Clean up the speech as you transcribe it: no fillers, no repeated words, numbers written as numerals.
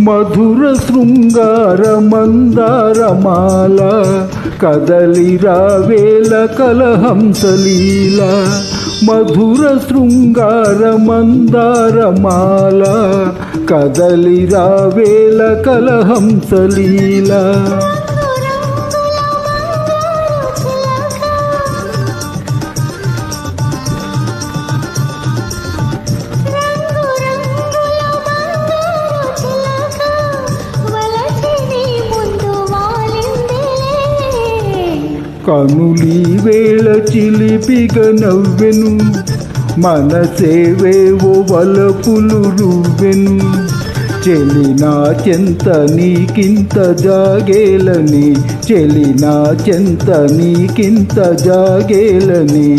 మధుర శృంగార మందారమాల కదలిరా వేల కలహంసలీల మధుర శృంగార మందారమాల కదలిరా వేల కలహంసలీల కనులి వేళ చిలిపిగ నవ్వెను మనసేవేవో వలపులు రువ్వెను చెలి నా చెంత నీకింత జాగేలని చెలి నా చెంత నీకింత జాగేలని